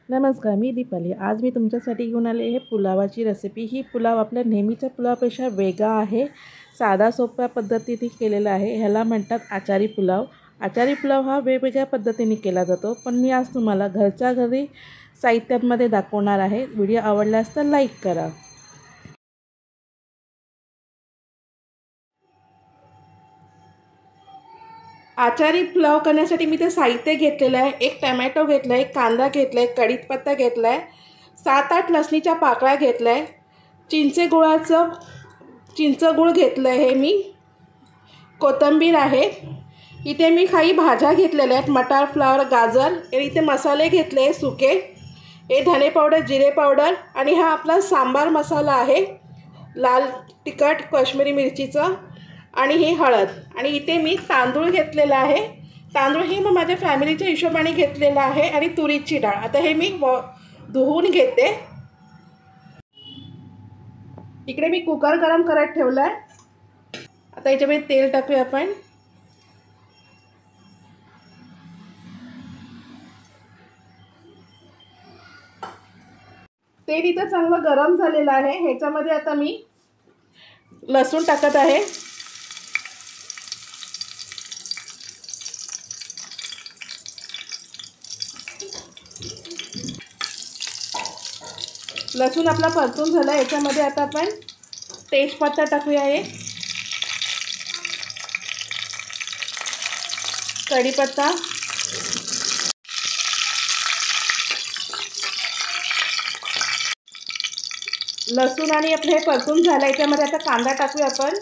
नमस्कार, मी दीपाली। आज मी तुमच्यासाठी घेऊन आले आहे पुलावाची रेसिपी। ही पुलाव आपल्या नेहमीच्या पुलावापेक्षा वेगळा आहे। साधा सोप्या पद्धतीने केलेला आहे। ह्याला म्हणतात आचारी पुलाव। आचारी पुलाव हा वेगवेगळ्या पद्धतीने केला जातो, पण मी आज तुम्हाला घरच्या घरी साहित्यांमध्ये दाखवणार आहे। व्हिडिओ आवडल्यास तर लाईक करा। आचारी पुलाव करण्यासाठी मी ते साहित्य घेतलेलं आहे। एक टमॅटो घेतला आहे, एक कांदा घेतला आहे, कढीपत्ता घेतला आहे, 7-8 लसणीच्या पाकळ्या घेतल्या आहे, चिंचगूळ घेतलं आहे मी, कोथिंबीर आहे, इथे मी काही भाज्या घेतलेल्या आहेत, मटार, फ्लावर, गाजर। इथे मसाले घेतले सुके, हे धने पावडर, जिरे पावडर आणि हा आपला सांबार मसाला आहे, लाल तिखट काश्मीरी मिरचीचा आणि ही हळद। आणि इथे मी तांदूळ घेतलेला आहे। तांदूळ ही मी माझ्या फॅमिलीच्या हिशोबाने घेतलेला आहे आणि तुरीची डाळ। आता हे मी धुवून घेते। इकडे मी कुकर गरम करत ठेवला आहे। आता याच्यामध्ये तेल टाकूया आपण। तेल इथं चांगलं गरम झालेलं आहे। ह्याच्यामध्ये आता मी लसूण टाकत आहे। लसूण आपला परतून झाला। याच्यामध्ये आता आपण तेजपत्ता टाकूया, एक कढीपत्ता, लसूण आणि आपले हे परतून झालं। याच्यामध्ये आता कांदा टाकूया आपण।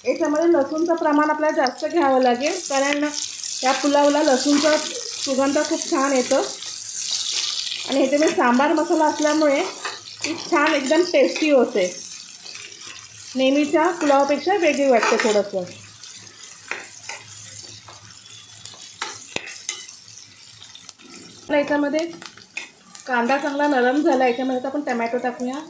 याच्यामध्ये लसूणचं प्रमाण आपल्याला जास्त घ्यावं लागेल, कारण या पुलावला लसूणचा सुगंध खूप छान येतो आणि ह्याच्यामध्ये सांबार मसाला असल्यामुळे ती छान एकदम टेस्टी होते। नेहमीच्या पुलावापेक्षा वेगळी वाटते थोडंसं। याच्यामध्ये कांदा चांगला नरम झाला। याच्यामध्ये आपण टमॅटो टाकूया।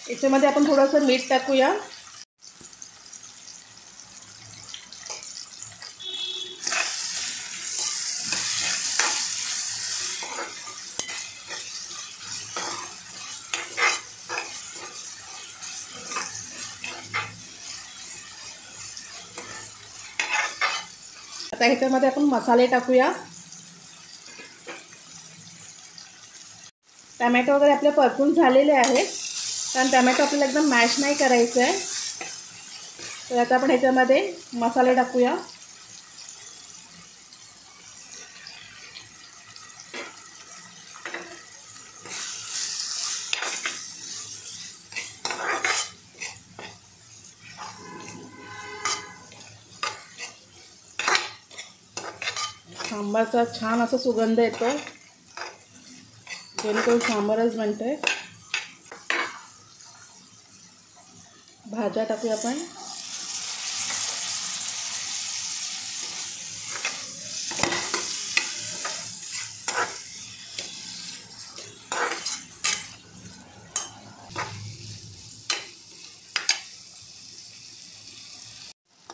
याच्यामध्ये आपण थोडंसं मीठ टाकूया। आता ह्याच्यामध्ये आपण मसाले टाकूया। टमॅटो वगैरे आपले परतून झालेले आहे, कारण टमॅटो आपल्याला एकदम मॅश नाही करायचं आहे। तर आता आपण ह्याच्यामध्ये मसाले टाकूया। सांबारचा छान असा सुगंध येतो, जेणेकरून सांबारच बनते। भाज्या टाकूया आपण।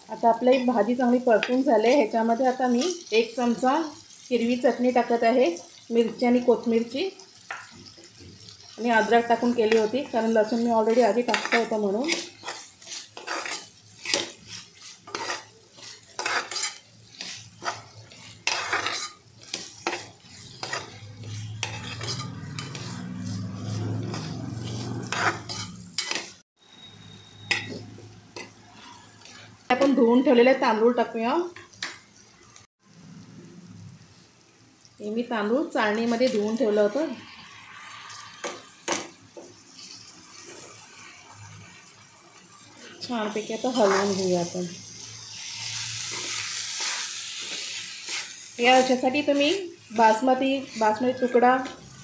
आता आपली भाजी चांगली परतून झाली। ह्याच्यामध्ये आता मी 1 चमचा हिरवी चटणी टाकत आहे, मिरची आणि कोथिंबीरची, आणि अद्रक टाकून केली होती, कारण लसूण मी ऑलरेडी आधी टाकलं होतं म्हणून। आपण धुवून ठेवलेले तांदूळ टाकूया। हे मी तांदूळ चाळणीमध्ये धुवून ठेवलं होतं। छानपैकी आता हलवून घेऊया आपण. याच्यासाठी तुम्ही बासमती तुकडा,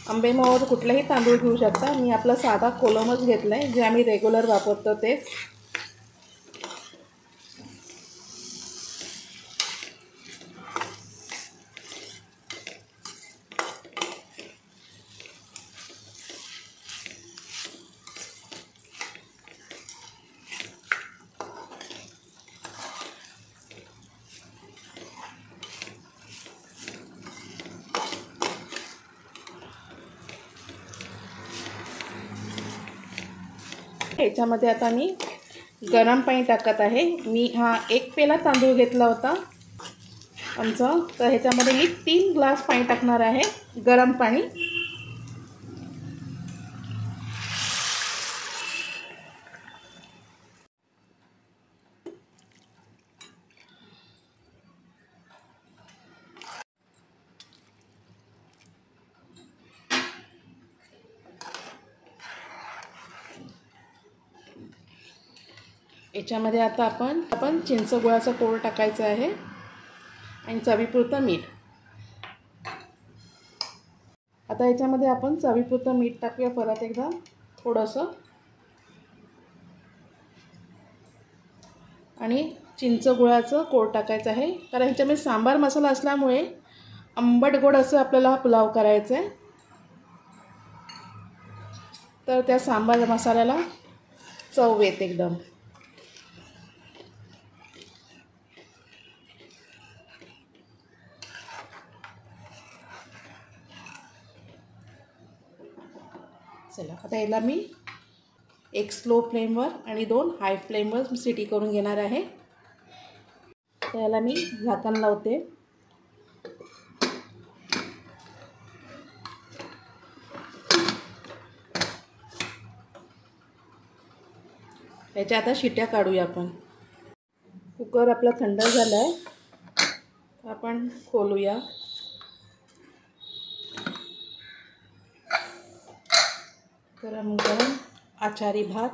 आंबेमोहोर कुठलाही तांदूळ घेऊ शकता. मी आपला साधा कोलमच घेतला आहे, जे आम्ही रेग्युलर वापरतो तेच. ह्याच्यामध्ये आता मी गरम पाणी टाकत आहे. मी हा 1 पेला तांदूळ घेतला होता आमचा, तर ह्याच्यामध्ये मी 3 ग्लास पाणी टाकणार आहे, गरम पाणी. याच्यामध्ये आता आपण चिंच गुळाचा कोळ टाकायचा आहे आणि चवीपुरतं मीठ. आता याच्यामध्ये आपण चवीपुरतं मीठ टाकूया परत एकदा थोडंसं, आणि चिंच गुळाचं कोळ टाकायचं आहे. कारण ह्याच्यामध्ये सांबार मसाला असल्यामुळे आंबट गोड असं आपल्याला हा पुलाव करायचा आहे, तर त्या सांबार मसाल्याला चव येते एकदम. चला आता याला मी 1 स्लो फ्लेमवर आणि 2 हाय फ्लेमवर सिटी करून घेणार आहे. तर याला मी झाकण लावते. याच्या आता शिट्या काढूया आपण. कुकर आपला थंड झाला आहे, आपण खोलूया. गरम गरम आचारी भात,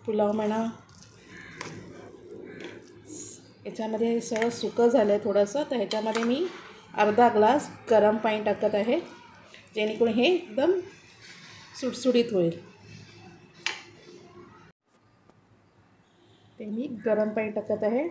पुलाव म्हणा. याच्यामध्ये सगळं सुकं झालं आहे थोडंसं, तर ह्याच्यामध्ये मी अर्धा ग्लास गरम पाणी टाकत आहे, जेणेकरून हे एकदम सुटसुटीत होईल. ते मी गरम पाणी टाकत आहे.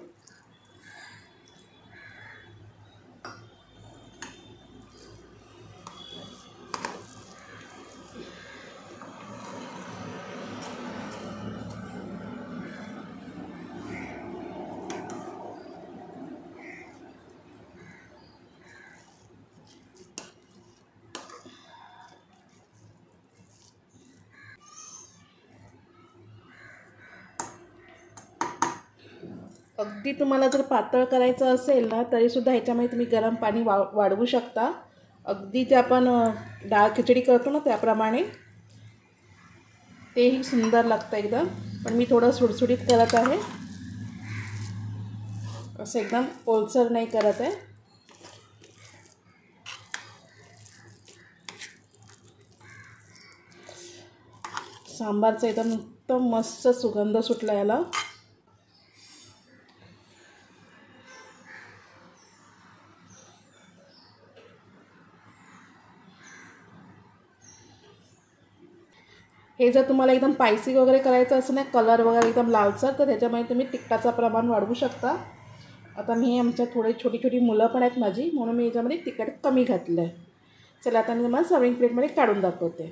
अगदी तुम्हाला जर पातळ करायचं असेल ना, तरीसुद्धा ह्याच्यामध्ये तुम्ही गरम पाणी वाढवू शकता. अगदी ते आपण डाळ खिचडी करतो ना त्याप्रमाणे, तेही सुंदर लागतं एकदम. पण मी थोडं सुटसुटीत करत आहे, असं एकदम ओलसर नाही करत आहे. सांबारचा एकदम मस्त सुगंध सुटला याला. हे जर तुम्हाला एकदम स्पायसी वगैरे करायचं असेल ना, कलर वगैरे एकदम लालसर, तर त्याच्यामध्ये तुम्ही तिखटाचं प्रमाण वाढवू शकता. आता मी आमच्या थोडी छोटी छोटी मुलं पण आहेत माझी, म्हणून मी याच्यामध्ये तिखट कमी घातलं आहे. चला आता मी तुम्हाला सर्विंग प्लेटमध्ये काढून दाखवते.